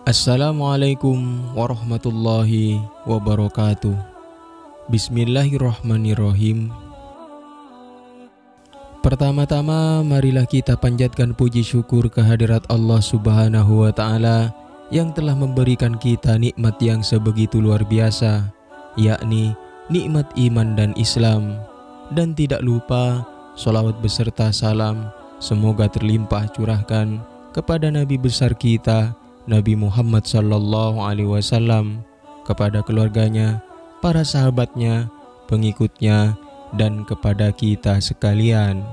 Assalamualaikum warahmatullahi wabarakatuh. Bismillahirrahmanirrahim. Pertama-tama marilah kita panjatkan puji syukur kehadirat Allah Subhanahu wa Ta'ala yang telah memberikan kita nikmat yang sebegitu luar biasa, yakni nikmat iman dan Islam. Dan tidak lupa sholawat beserta salam semoga terlimpah curahkan kepada Nabi besar kita Nabi Muhammad sallallahu alaihi wasallam, kepada keluarganya, para sahabatnya, pengikutnya, dan kepada kita sekalian.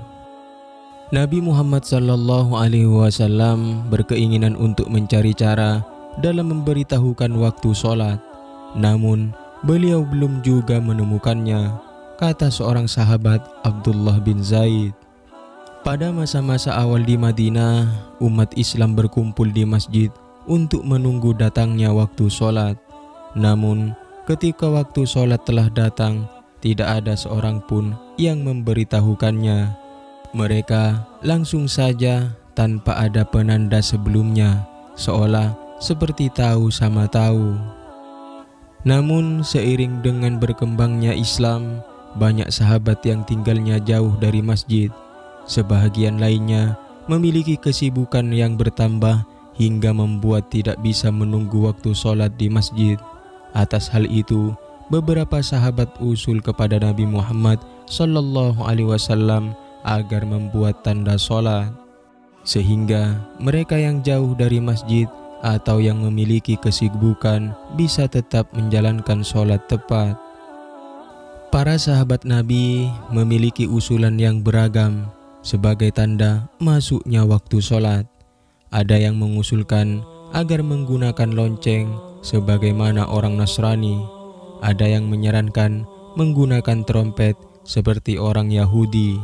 Nabi Muhammad sallallahu alaihi wasallam berkeinginan untuk mencari cara dalam memberitahukan waktu sholat. Namun beliau belum juga menemukannya, kata seorang sahabat Abdullah bin Zaid. Pada masa-masa awal di Madinah, umat Islam berkumpul di masjid untuk menunggu datangnya waktu sholat. Namun ketika waktu sholat telah datang, tidak ada seorang pun yang memberitahukannya. Mereka langsung saja tanpa ada penanda sebelumnya, seolah seperti tahu sama tahu. Namun seiring dengan berkembangnya Islam, banyak sahabat yang tinggalnya jauh dari masjid. Sebahagian lainnya memiliki kesibukan yang bertambah hingga membuat tidak bisa menunggu waktu sholat di masjid. Atas hal itu, beberapa sahabat usul kepada Nabi Muhammad sallallahu alaihi wasallam agar membuat tanda sholat, sehingga mereka yang jauh dari masjid atau yang memiliki kesibukan bisa tetap menjalankan sholat tepat. Para sahabat Nabi memiliki usulan yang beragam sebagai tanda masuknya waktu sholat. Ada yang mengusulkan agar menggunakan lonceng sebagaimana orang Nasrani. Ada yang menyarankan menggunakan trompet seperti orang Yahudi.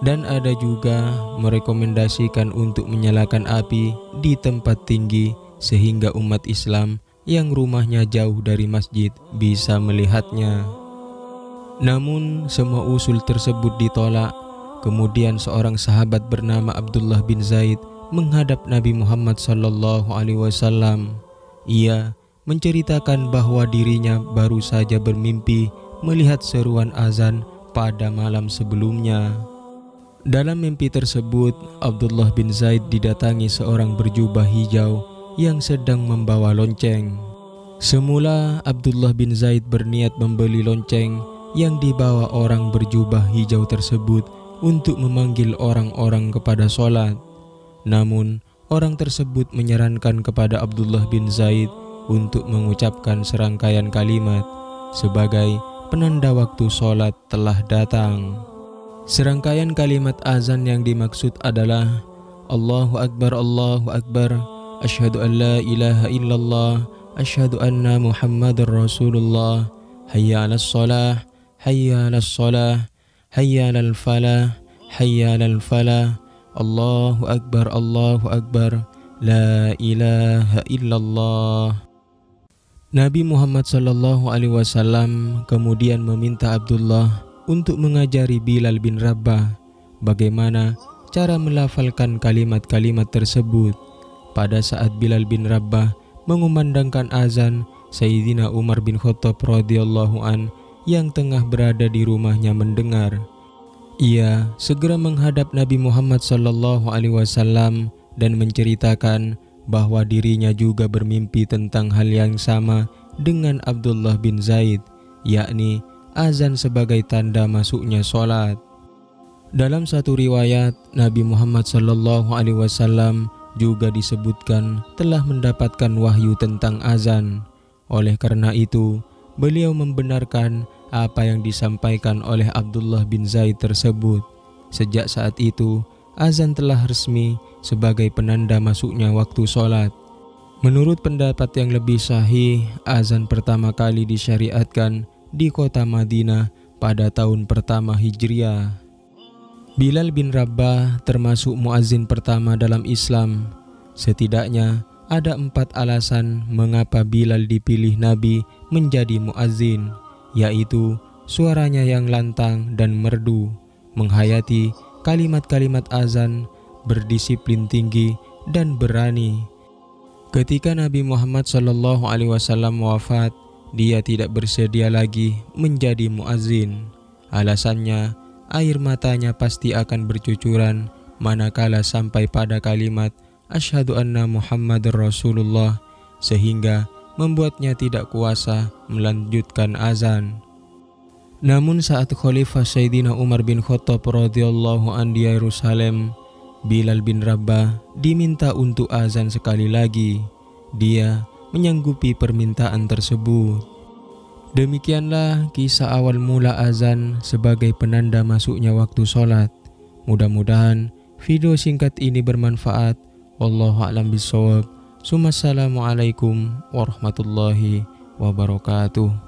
Dan ada juga merekomendasikan untuk menyalakan api di tempat tinggi sehingga umat Islam yang rumahnya jauh dari masjid bisa melihatnya. Namun semua usul tersebut ditolak. Kemudian seorang sahabat bernama Abdullah bin Zaid menghadap Nabi Muhammad sallallahu alaihi wasallam. Ia menceritakan bahwa dirinya baru saja bermimpi melihat seruan azan pada malam sebelumnya. Dalam mimpi tersebut, Abdullah bin Zaid didatangi seorang berjubah hijau yang sedang membawa lonceng. Semula Abdullah bin Zaid berniat membeli lonceng yang dibawa orang berjubah hijau tersebut untuk memanggil orang-orang kepada sholat. Namun, orang tersebut menyarankan kepada Abdullah bin Zaid untuk mengucapkan serangkaian kalimat sebagai penanda waktu sholat telah datang. Serangkaian kalimat azan yang dimaksud adalah Allahu Akbar, Allahu Akbar, Asyhadu an la ilaha illallah, Asyhadu anna Muhammadar Rasulullah, Hayya 'alas shalah, Hayya 'alas shalah, Hayya 'alal falah, Hayya 'alal falah, Allahu Akbar, Allahu Akbar, La ilaha illallah. Nabi Muhammad sallallahu alaihi wasallam kemudian meminta Abdullah untuk mengajari Bilal bin Rabah bagaimana cara melafalkan kalimat-kalimat tersebut. Pada saat Bilal bin Rabah mengumandangkan azan, Sayyidina Umar bin Khattab radhiyallahu an yang tengah berada di rumahnya mendengar. Ia segera menghadap Nabi Muhammad sallallahu alaihi wasallam dan menceritakan bahwa dirinya juga bermimpi tentang hal yang sama dengan Abdullah bin Zaid, yakni azan sebagai tanda masuknya sholat. Dalam satu riwayat, Nabi Muhammad sallallahu alaihi wasallam juga disebutkan telah mendapatkan wahyu tentang azan. Oleh karena itu, beliau membenarkan apa yang disampaikan oleh Abdullah bin Zaid tersebut. Sejak saat itu, azan telah resmi sebagai penanda masuknya waktu sholat. Menurut pendapat yang lebih sahih, azan pertama kali disyariatkan di kota Madinah pada tahun pertama Hijriah. Bilal bin Rabah termasuk muazzin pertama dalam Islam. Setidaknya ada 4 alasan mengapa Bilal dipilih Nabi menjadi muazzin. yaitu suaranya yang lantang dan merdu, menghayati kalimat-kalimat azan, berdisiplin tinggi dan berani. Ketika Nabi Muhammad SAW wafat, dia tidak bersedia lagi menjadi muazzin. Alasannya, air matanya pasti akan bercucuran manakala sampai pada kalimat Asyhadu anna Muhammadar Rasulullah, sehingga membuatnya tidak kuasa melanjutkan azan. Namun saat Khalifah Sayyidina Umar bin Khattab radhiyallahu an di Yerusalem, Bilal bin Rabah diminta untuk azan sekali lagi. Dia menyanggupi permintaan tersebut. Demikianlah kisah awal mula azan sebagai penanda masuknya waktu sholat. Mudah-mudahan video singkat ini bermanfaat. Wallahu a'lam bishawab. Assalamualaikum warahmatullahi wabarakatuh.